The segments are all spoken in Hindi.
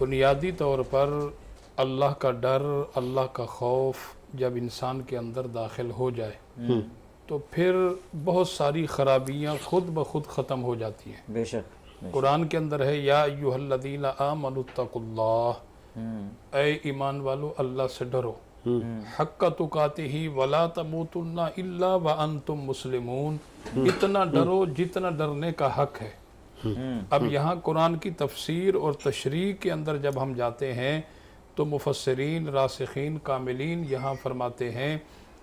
बुनियादी तौर पर अल्लाह का डर, अल्लाह का खौफ जब इंसान के अंदर दाखिल हो जाए तो फिर बहुत सारी खराबियाँ खुद ब खुद ख़त्म हो जाती हैं। बेशक। कुरान के अंदर है, या अय्युहल्लज़ीना आमनुत्तकुल्लाह, ऐ ईमान वालो अल्लाह से डरो, हक्का तुकातिही वला तमूतुन्ना इल्ला व अंतुम मुस्लिमून, इतना डरो जितना डरने का हक है। अब यहाँ कुरान की तफसीर और तशरीह के अंदर जब हम जाते हैं तो मुफस्सिरीन, रासिखीन, कामिलीन यहाँ फरमाते हैं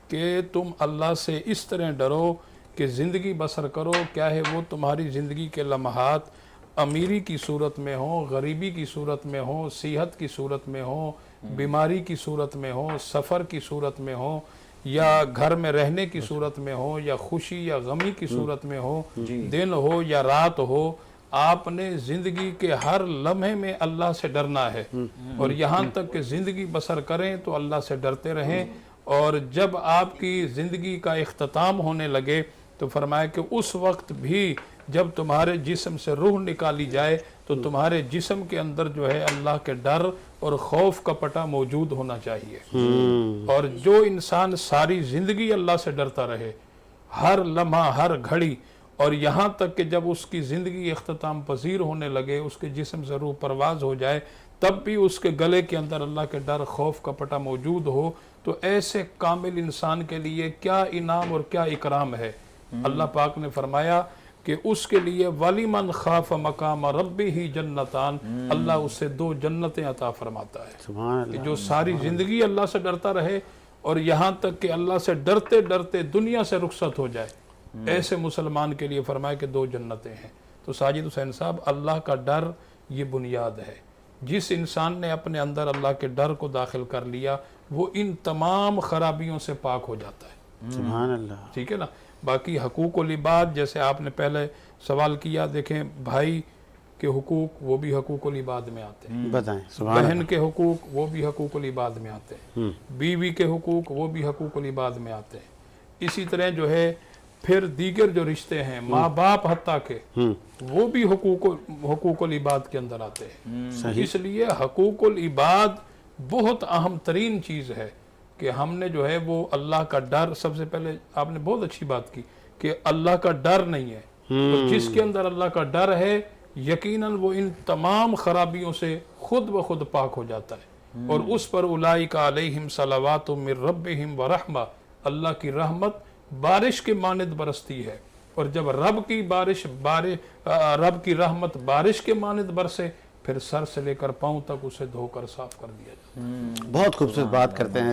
कि तुम अल्लाह से इस तरह डरो कि ज़िंदगी बसर करो, क्या है वो तुम्हारी ज़िंदगी के लम्हात अमीरी की सूरत में हो, गरीबी की सूरत में हो, सेहत की सूरत में हो, बीमारी की सूरत में हो, सफ़र की सूरत में हो, या घर में रहने की सूरत में हो, या खुशी या गमी की सूरत में हो, दिन हो या रात हो, आपने ज़िंदगी के हर लम्हे में अल्लाह से डरना है। और यहाँ तक कि ज़िंदगी बसर करें तो अल्लाह से डरते रहें। और जब आपकी ज़िंदगी का इख्तिताम होने लगे तो फरमाया कि उस वक्त भी जब तुम्हारे जिस्म से रूह निकाली जाए तो तुम्हारे जिस्म के अंदर जो है अल्लाह के डर और खौफ का पटा मौजूद होना चाहिए। और जो इंसान सारी ज़िंदगी अल्लाह से डरता रहे, हर लम्हा, हर घड़ी, और यहाँ तक कि जब उसकी ज़िंदगी इख्तिताम पजीर होने लगे, उसके जिस्म से रूह परवाज हो जाए, तब भी उसके गले के अंदर अल्लाह के डर खौफ का पटा मौजूद हो, तो ऐसे कामिल इंसान के लिए क्या इनाम और क्या इकराम है। अल्लाह पाक ने फरमाया कि उसके लिए वलिमन खाफ मकाम रब्बी ही जन्नतान, अल्लाह उससे 2 जन्नतें अता फरमाता है कि जो सारी ज़िंदगी अल्लाह से डरता रहे और यहाँ तक कि अल्लाह से डरते डरते दुनिया से रुखसत हो जाए, ऐसे मुसलमान के लिए फरमाया कि 2 जन्नतें हैं। तो साजिद हुसैन साहब, अल्लाह का डर ये बुनियाद है। जिस इंसान ने अपने अंदर अल्लाह के डर को दाखिल कर लिया वो इन तमाम खराबियों से पाक हो जाता है। सुभान अल्लाह। ठीक है ना। बाकी हकूकुल इबाद, जैसे आपने पहले सवाल किया, देखें भाई के हुकूक वो भी हकूकुल इबाद में आते हैं, बताएं। बहन के हुकूक वो भी हकूकुल इबाद में आते हैं, बीवी के हुकूक वो भी हकूकुल इबाद में आते हैं। इसी तरह जो है फिर दीगर जो रिश्ते हैं, माँ बाप हत्ता के, वो भी हुकूकुल इबाद के अंदर आते हैं। इसलिए हकूकुल इबाद बहुत अहम तरीन चीज़ है कि हमने जो है वो अल्लाह का डर, सबसे पहले आपने बहुत अच्छी बात की कि अल्लाह का डर नहीं है, तो जिसके अंदर अल्लाह का डर है यकीनन वो इन तमाम खराबियों से खुद ब खुद पाक हो जाता है। और उस पर उलाइका अलैहिम सलावातु मिर रब्बिहिम व रहमा, अल्लाह की रहमत बारिश के मानद बरसती है। और जब रब की रहमत बारिश के मानद बरसे, फिर सर से लेकर पांव तक उसे धोकर साफ कर दिया जाता है। बहुत खूबसूरत बात करते हैं।